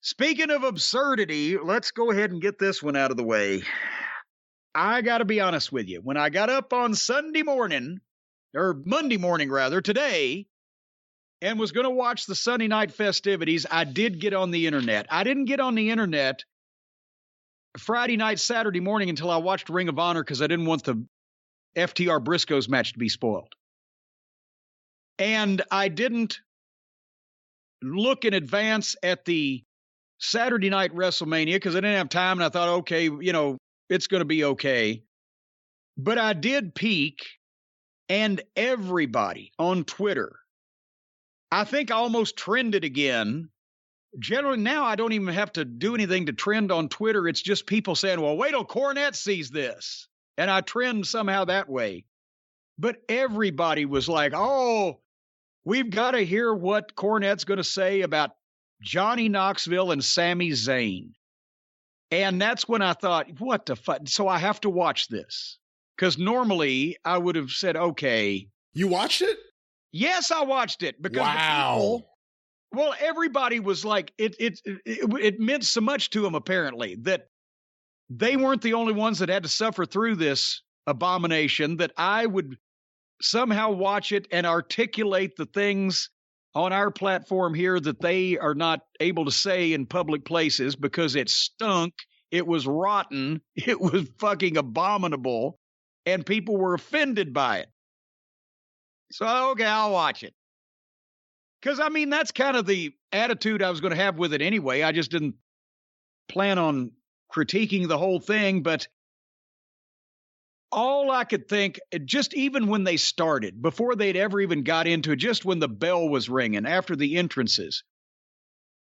Speaking of absurdity, let's go ahead and get this one out of the way. I got to be honest with you. When I got up on Sunday morning, or Monday morning rather, today, and was going to watch the Sunday night festivities, I did get on the internet. I didn't get on the internet Friday night, Saturday morning until I watched Ring of Honor because I didn't want the FTR Briscoes match to be spoiled. And I didn't look in advance at the Saturday night WrestleMania because I didn't have time, and I thought, okay, it's going to be okay. But I did peek, and everybody on Twitter, I think, almost trended again. Generally, now I don't even have to do anything to trend on Twitter. It's just people saying, well, wait till Cornette sees this. And I trend somehow that way. But everybody was like, oh, we've got to hear what Cornette's going to say about Johnny Knoxville and Sami Zayn. And that's when I thought, what the fuck? So I have to watch this. Because normally I would have said, okay. You watched it? Yes, I watched it. Because wow. Well, everybody was like, it meant so much to them, apparently, that they weren't the only ones that had to suffer through this abomination, that I would somehow watch it and articulate the things on our platform here that they are not able to say in public places because it stunk, it was rotten, it was fucking abominable, and people were offended by it. So, okay, I'll watch it. Because, I mean, that's kind of the attitude I was going to have with it anyway. I just didn't plan on critiquing the whole thing. But all I could think, just even when they started, before they'd ever even got into it, just when the bell was ringing, after the entrances,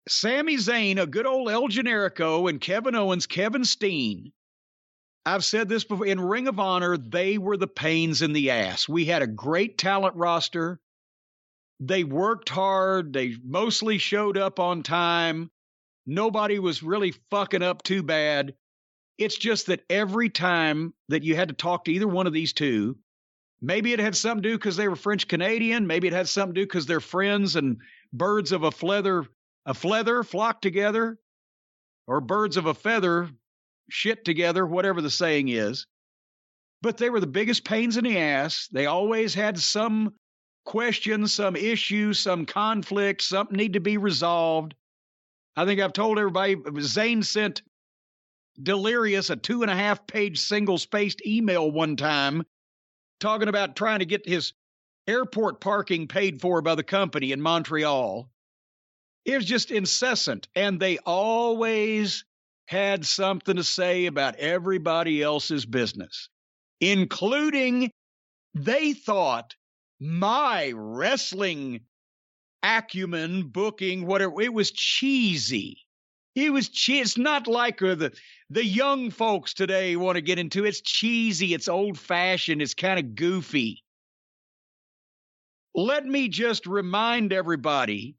Sami Zayn, a good old El Generico, and Kevin Owens, Kevin Steen, I've said this before, in Ring of Honor, they were the pains in the ass. We had a great talent roster. They worked hard. They mostly showed up on time. Nobody was really fucking up too bad. It's just that every time that you had to talk to either one of these two, maybe it had something to do because they were French Canadian. Maybe it had something to do because they're friends and birds of a feather flock together, or birds of a feather shit together, whatever the saying is. But they were the biggest pains in the ass. They always had some question, some issue, some conflict, something need to be resolved. I think I've told everybody, Zayn sent Delirious a 2.5-page single-spaced email one time talking about trying to get his airport parking paid for by the company in Montreal. It was just incessant, and they always had something to say about everybody else's business, including they thought my wrestling acumen, booking, whatever, it was cheesy. It's not like the young folks today want to get into. It's cheesy. It's old-fashioned. It's kind of goofy. Let me just remind everybody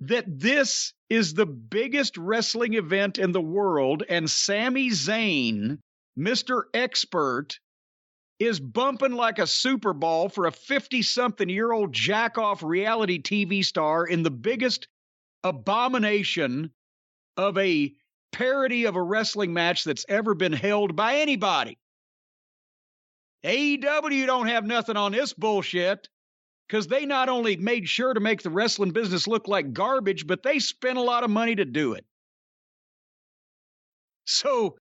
that this is the biggest wrestling event in the world, and Sami Zayn, Mr. Expert, is bumping like a Super Bowl for a 50-something-year-old jack-off reality TV star in the biggest abomination of a parody of a wrestling match that's ever been held by anybody. AEW don't have nothing on this bullshit because they not only made sure to make the wrestling business look like garbage, but they spent a lot of money to do it. So,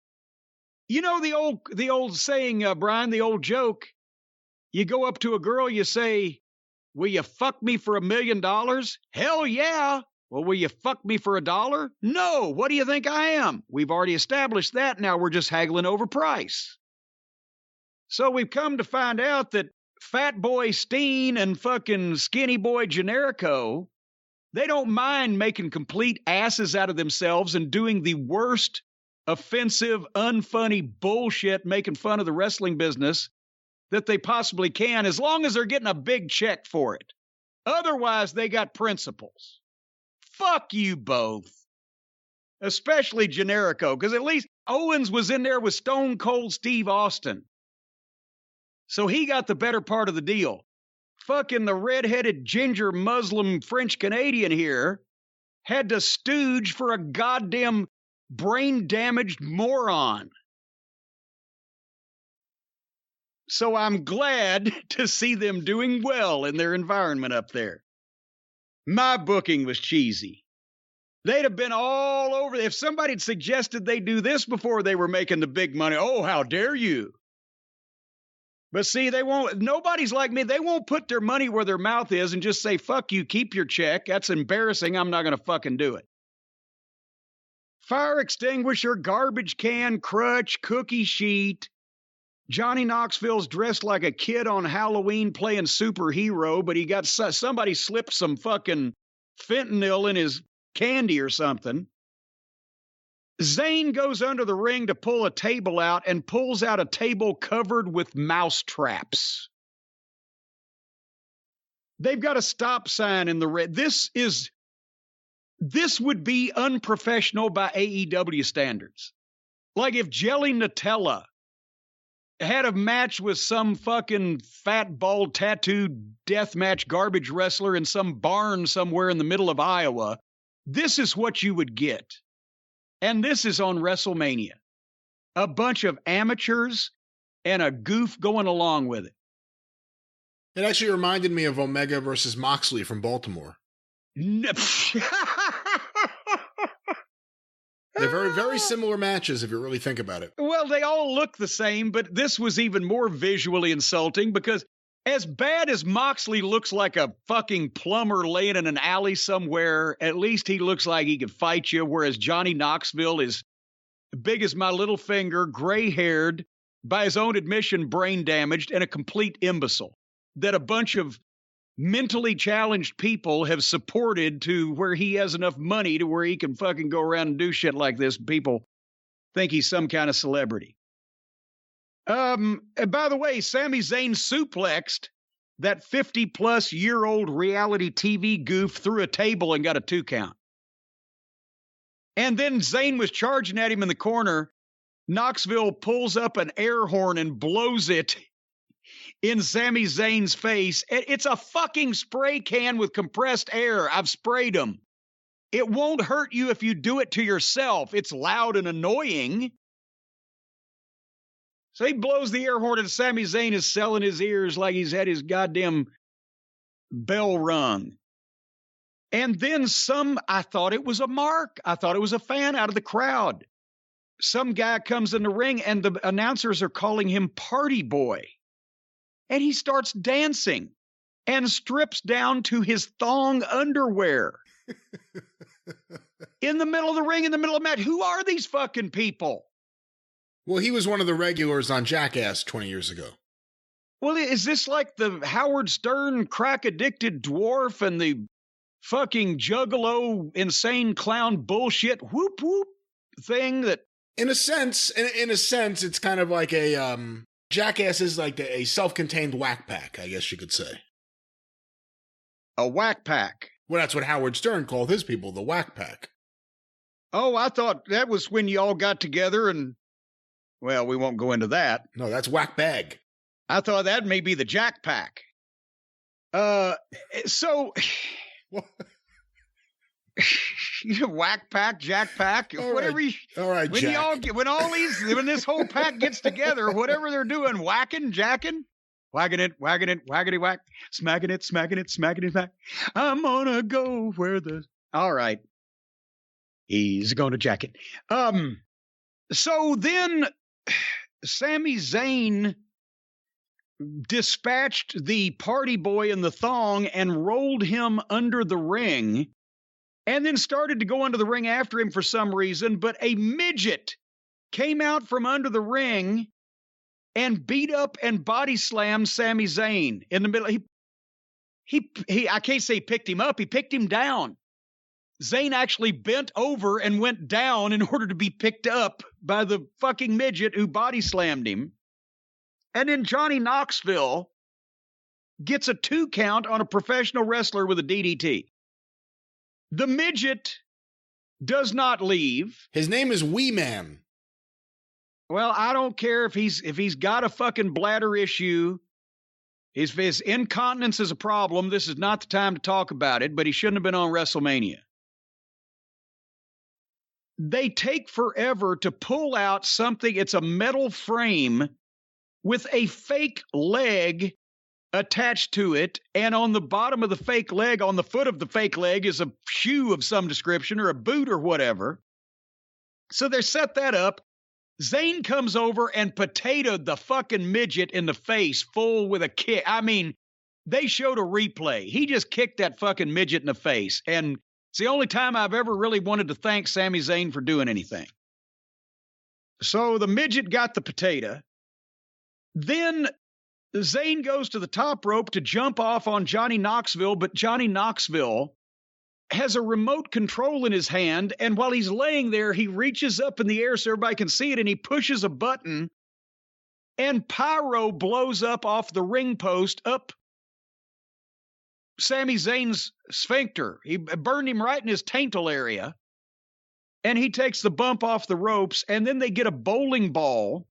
you know the old saying, Brian, the old joke, you go up to a girl, you say, will you fuck me for $1 million? Hell yeah. Well, will you fuck me for $1? No. What do you think I am? We've already established that. Now we're just haggling over price. So we've come to find out that Fat Boy Steen and fucking Skinny Boy Generico, they don't mind making complete asses out of themselves and doing the worst offensive, unfunny bullshit, making fun of the wrestling business that they possibly can, as long as they're getting a big check for it. Otherwise, they got principles. Fuck you both. Especially Generico, because at least Owens was in there with Stone Cold Steve Austin. So he got the better part of the deal. Fucking the red-headed ginger Muslim French Canadian here had to stooge for a goddamn brain-damaged moron. So I'm glad to see them doing well in their environment up there. My booking was cheesy. They'd have been all over. If somebody had suggested they do this before they were making the big money, oh, how dare you? But see, they won't. Nobody's like me. They won't put their money where their mouth is and just say, fuck you, keep your check. That's embarrassing. I'm not going to fucking do it. Fire extinguisher, garbage can, crutch, cookie sheet. Johnny Knoxville's dressed like a kid on Halloween playing superhero, but he got somebody slipped some fucking fentanyl in his candy or something. Zayn goes under the ring to pull a table out and pulls out a table covered with mouse traps. They've got a stop sign in the red. This would be unprofessional by AEW standards. Like if Jelly Nutella had a match with some fucking fat, bald, tattooed deathmatch garbage wrestler in some barn somewhere in the middle of Iowa, this is what you would get. And this is on WrestleMania. A bunch of amateurs and a goof going along with it. It actually reminded me of Omega versus Moxley from Baltimore. They're very, very similar matches if you really think about it. Well, they all look the same, but this was even more visually insulting because as bad as Moxley looks like a fucking plumber laying in an alley somewhere, at least he looks like he could fight you, whereas Johnny Knoxville is big as my little finger, gray-haired, by his own admission, brain damaged, and a complete imbecile that a bunch of mentally challenged people have supported to where he has enough money to where he can fucking go around and do shit like this. People think he's some kind of celebrity. And by the way, Sami Zayn suplexed that 50-plus-year-old reality TV goof through a table and got a 2 count. And then Zayn was charging at him in the corner. Knoxville pulls up an air horn and blows it in Sami Zayn's face. It's a fucking spray can with compressed air. I've sprayed them. It won't hurt you if you do it to yourself. It's loud and annoying. So he blows the air horn and Sami Zayn is selling his ears like he's had his goddamn bell rung. And then I thought it was a mark. I thought it was a fan out of the crowd. Some guy comes in the ring and the announcers are calling him Party Boy. And he starts dancing and strips down to his thong underwear. In the middle of the ring, in the middle of the match. Who are these fucking people? Well, he was one of the regulars on Jackass 20 years ago. Well, is this like the Howard Stern crack-addicted dwarf and the fucking juggalo insane clown bullshit whoop whoop thing that... In a sense, it's kind of like a... Jackass is like a self-contained whack pack, I guess you could say. A whack pack? Well, that's what Howard Stern called his people, the whack pack. Oh, I thought that was when you all got together and... Well, we won't go into that. No, that's whack bag. I thought that may be the jack pack. So... Whack pack, jack pack, all whatever. Right. All right, when Jack. When this whole pack gets together, whatever they're doing, whacking, jacking, whacking it, whackity whack, smacking it, smack. I'm gonna go where the. All right, he's going to jack it. So then, Sami Zayn dispatched the party boy in the thong and rolled him under the ring. And then started to go under the ring after him for some reason, but a midget came out from under the ring and beat up and body slammed Sami Zayn in the middle. I can't say he picked him up, he picked him down. Zayn actually bent over and went down in order to be picked up by the fucking midget who body slammed him. And then Johnny Knoxville gets a 2 count on a professional wrestler with a DDT. The midget does not leave. His name is Wee Man. Well, I don't care if he's got a fucking bladder issue. If his incontinence is a problem, this is not the time to talk about it, but he shouldn't have been on WrestleMania. they take forever to pull out something. It's a metal frame with a fake leg attached to it. And on the bottom of the fake leg, on the foot of the fake leg, is a shoe of some description or a boot or whatever. So they set that up. Zayn comes over and potatoed the fucking midget in the face full with a kick. I mean, they showed a replay. He just kicked that fucking midget in the face. And it's the only time I've ever really wanted to thank Sami Zayn for doing anything. So the midget got the potato. Then Zayn goes to the top rope to jump off on Johnny Knoxville, but Johnny Knoxville has a remote control in his hand, and while he's laying there, he reaches up in the air so everybody can see it, and he pushes a button, and pyro blows up off the ring post up Sami Zayn's sphincter. He burned him right in his taintal area, and he takes the bump off the ropes, and then they get a bowling ball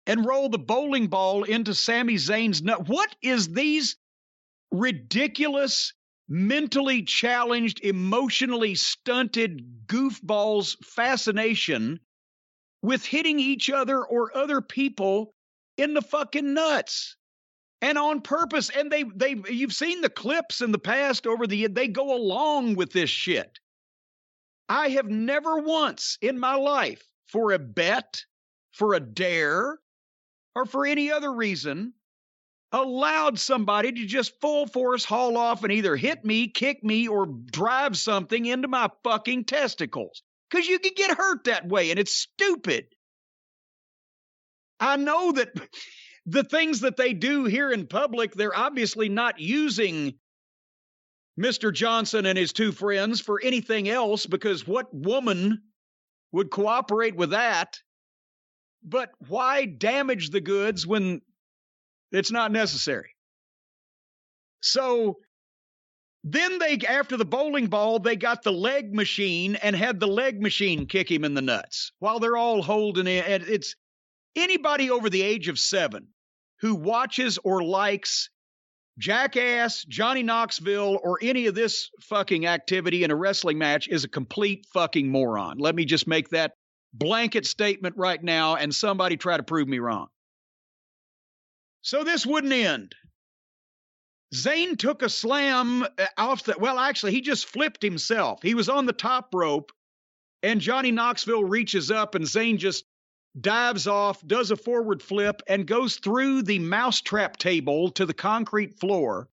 and roll the bowling ball into Sami Zayn's nut. What is these ridiculous, mentally challenged, emotionally stunted goofballs' fascination with hitting each other or other people in the fucking nuts? And on purpose. And you've seen the clips in the past they go along with this shit. I have never once in my life, for a bet, for a dare, or for any other reason, allowed somebody to just full force haul off and either hit me, kick me, or drive something into my fucking testicles. Because you can get hurt that way, and it's stupid. I know that the things that they do here in public, they're obviously not using Mr. Johnson and his two friends for anything else, because what woman would cooperate with that? But why damage the goods when it's not necessary? So then after the bowling ball, they got the leg machine and had the leg machine kick him in the nuts while they're all holding it. And it's anybody over the age of 7 who watches or likes Jackass, Johnny Knoxville, or any of this fucking activity in a wrestling match is a complete fucking moron. Let me just make that blanket statement right now, and somebody try to prove me wrong. So this wouldn't end. Zayn took a slam off actually, he just flipped himself. He was on the top rope, and Johnny Knoxville reaches up, and Zayn just dives off, does a forward flip, and goes through the mousetrap table to the concrete floor.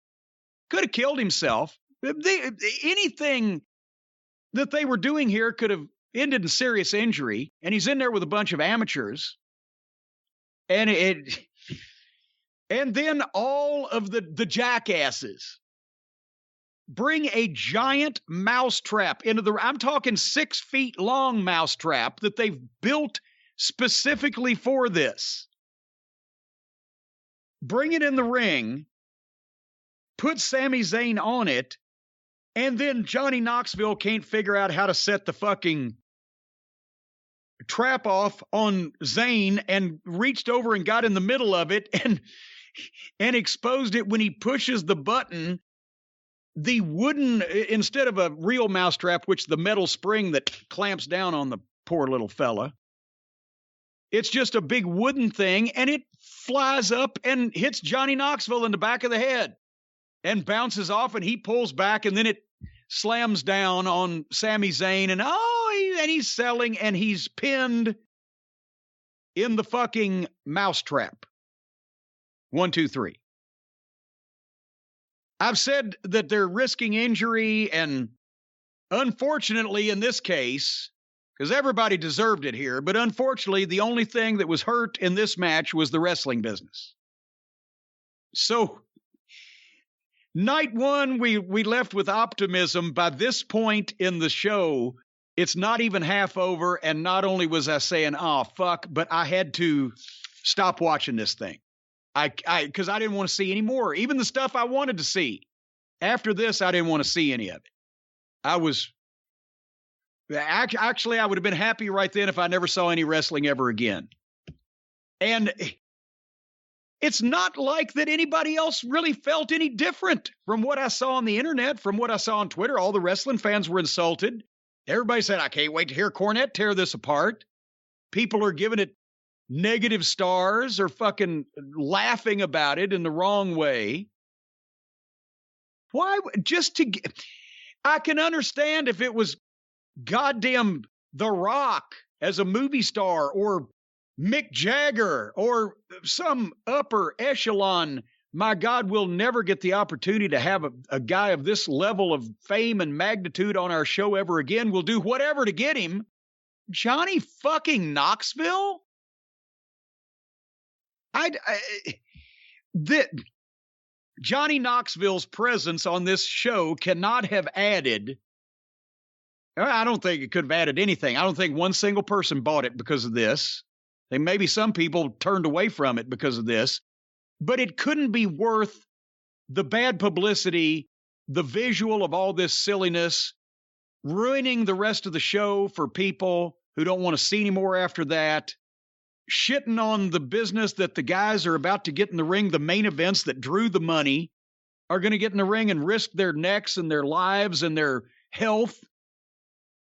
Could have killed himself. Anything that they were doing here could have ended in serious injury, and he's in there with a bunch of amateurs. And then all of the jackasses bring a giant mousetrap into I'm talking 6 feet long mousetrap that they've built specifically for this. Bring it in the ring, put Sami Zayn on it, and then Johnny Knoxville can't figure out how to set the fucking trap off on Zayn and reached over and got in the middle of it and exposed it. When he pushes the button, the wooden, instead of a real mousetrap, which the metal spring that clamps down on the poor little fella, it's just a big wooden thing, and it flies up and hits Johnny Knoxville in the back of the head and bounces off, and he pulls back, and then it slams down on Sami Zayn, and he's selling, and he's pinned in the fucking mousetrap. 1, 2, 3. I've said that they're risking injury, and unfortunately in this case, because everybody deserved it here, but unfortunately the only thing that was hurt in this match was the wrestling business. So night 1, we left with optimism. By this point in the show, it's not even half over, and not only was I saying, oh, fuck, but I had to stop watching this thing. Because I didn't want to see any more. Even the stuff I wanted to see. After this, I didn't want to see any of it. I would have been happy right then if I never saw any wrestling ever again. And it's not like that anybody else really felt any different from what I saw on the internet, from what I saw on Twitter. All the wrestling fans were insulted. Everybody said, I can't wait to hear Cornette tear this apart. People are giving it negative stars or fucking laughing about it in the wrong way. Why? I can understand if it was goddamn The Rock as a movie star or Mick Jagger or some upper echelon. My God, we'll never get the opportunity to have a guy of this level of fame and magnitude on our show ever again. We'll do whatever to get him. Johnny fucking Knoxville? Johnny Knoxville's presence on this show cannot have added. I don't think it could have added anything. I don't think one single person bought it because of this. Maybe some people turned away from it because of this. But it couldn't be worth the bad publicity, the visual of all this silliness, ruining the rest of the show for people who don't want to see anymore after that, shitting on the business that the guys are about to get in the ring, the main events that drew the money, are going to get in the ring and risk their necks and their lives and their health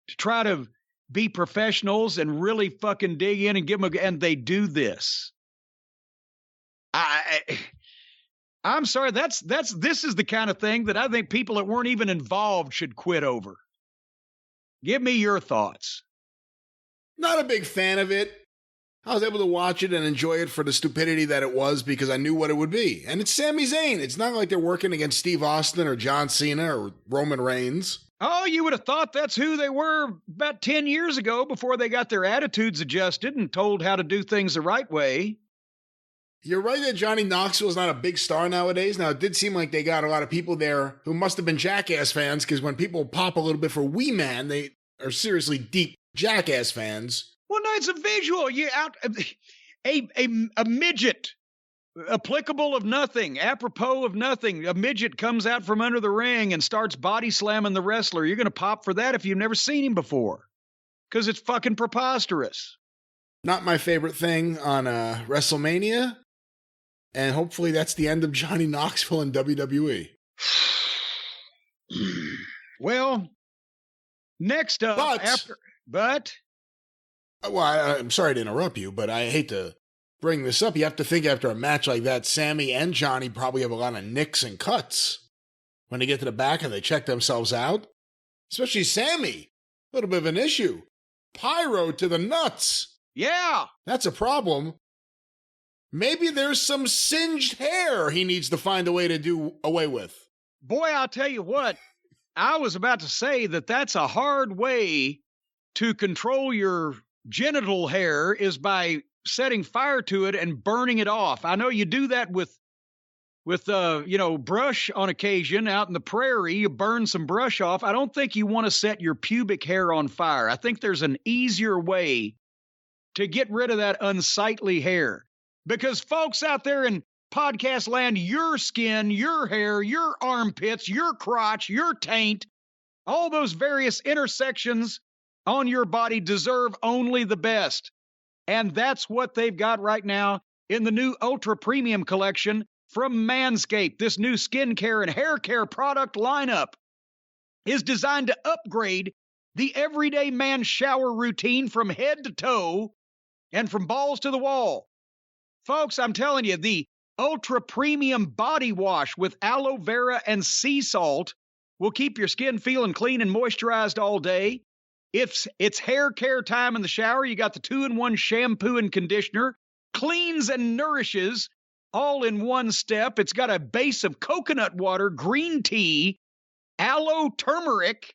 to try to be professionals and really fucking dig in and give them and they do this. I'm sorry. This is the kind of thing that I think people that weren't even involved should quit over. Give me your thoughts. Not a big fan of it. I was able to watch it and enjoy it for the stupidity that it was because I knew what it would be. And it's Sami Zayn. It's not like they're working against Steve Austin or John Cena or Roman Reigns. Oh, you would have thought that's who they were about 10 years ago before they got their attitudes adjusted and told how to do things the right way. You're right that Johnny Knoxville is not a big star nowadays. Now, it did seem like they got a lot of people there who must have been Jackass fans because when people pop a little bit for Wee Man, they are seriously deep Jackass fans. Well, no, it's a visual. A midget, applicable of nothing, apropos of nothing. A midget comes out from under the ring and starts body slamming the wrestler. You're going to pop for that if you've never seen him before because it's fucking preposterous. Not my favorite thing on WrestleMania. And hopefully that's the end of Johnny Knoxville in WWE. Well, next up, Well, I'm sorry to interrupt you, but I hate to bring this up. You have to think after a match like that, Sammy and Johnny probably have a lot of nicks and cuts when they get to the back and they check themselves out. Especially Sammy. A little bit of an issue. Pyro to the nuts. Yeah. That's a problem. Maybe there's some singed hair he needs to find a way to do away with. Boy, I'll tell you what. I was about to say that that's a hard way to control your genital hair is by setting fire to it and burning it off. I know you do that with brush on occasion out in the prairie. You burn some brush off. I don't think you want to set your pubic hair on fire. I think there's an easier way to get rid of that unsightly hair. Because folks out there in podcast land, your skin, your hair, your armpits, your crotch, your taint, all those various intersections on your body deserve only the best. And that's what they've got right now in the new Ultra Premium collection from Manscaped. This new skincare and hair care product lineup is designed to upgrade the everyday man shower routine from head to toe and from balls to the wall. Folks, I'm telling you, the Ultra Premium Body Wash with aloe vera and sea salt will keep your skin feeling clean and moisturized all day. If it's hair care time in the shower, you got the 2-in-1 shampoo and conditioner, cleans and nourishes all in one step. It's got a base of coconut water, green tea, aloe, turmeric,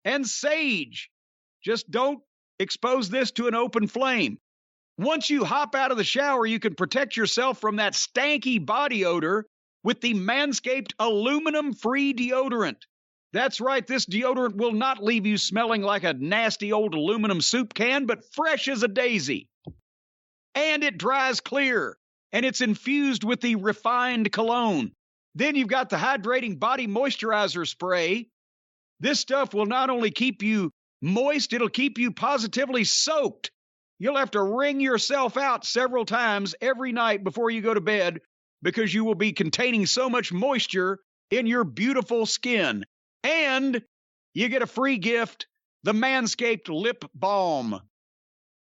and sage. Just don't expose this to an open flame. Once you hop out of the shower, you can protect yourself from that stanky body odor with the Manscaped aluminum-free deodorant. That's right, this deodorant will not leave you smelling like a nasty old aluminum soup can, but fresh as a daisy. And it dries clear, and it's infused with the refined cologne. Then you've got the hydrating body moisturizer spray. This stuff will not only keep you moist, it'll keep you positively soaked. You'll have to wring yourself out several times every night before you go to bed because you will be containing so much moisture in your beautiful skin. And you get a free gift, the Manscaped Lip Balm.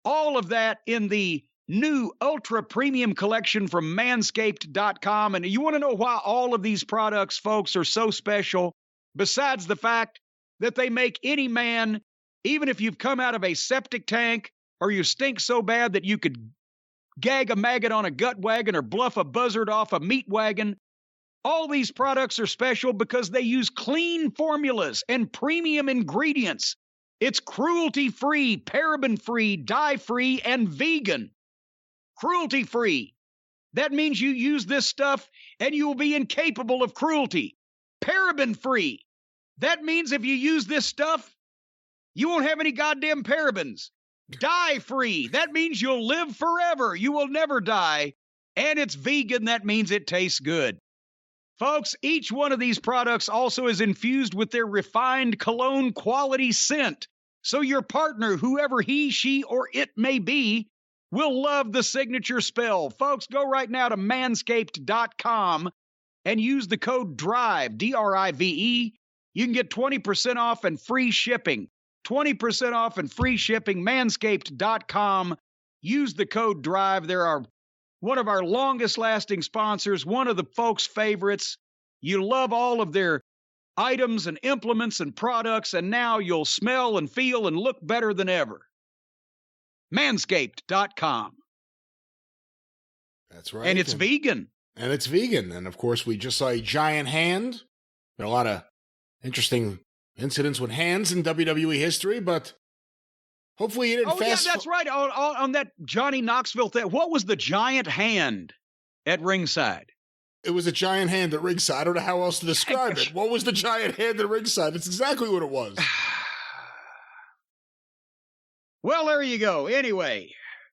All of that in the new ultra premium collection from manscaped.com. And you want to know why all of these products, folks, are so special, besides the fact that they make any man, even if you've come out of a septic tank or you stink so bad that you could gag a maggot on a gut wagon or bluff a buzzard off a meat wagon, all these products are special because they use clean formulas and premium ingredients. It's cruelty-free, paraben-free, dye-free, and vegan. Cruelty-free. That means you use this stuff and you will be incapable of cruelty. Paraben-free. That means if you use this stuff, you won't have any goddamn parabens. Dye-free. That means you'll live forever. You will never die. And it's vegan. That means it tastes good. Folks, each one of these products also is infused with their refined cologne quality scent. So your partner, whoever he, she, or it may be, will love the signature spell. Folks, go right now to manscaped.com and use the code DRIVE, D-R-I-V-E. You can get 20% off and free shipping. 20% off and free shipping, manscaped.com. Use the code DRIVE. There are one of our longest-lasting sponsors, one of the folks' favorites. You love all of their items and implements and products, and now you'll smell and feel and look better than ever. Manscaped.com. That's right. And it's vegan. And it's vegan. And, of course, we just saw a giant hand. There are a lot of interesting incidents with hands in WWE history, but hopefully you didn't yeah, that's right. On that Johnny Knoxville thing, what was the giant hand at ringside? It was a giant hand at ringside. I don't know how else to describe it. What was the giant hand at ringside? It's exactly what it was. Well, there you go. Anyway,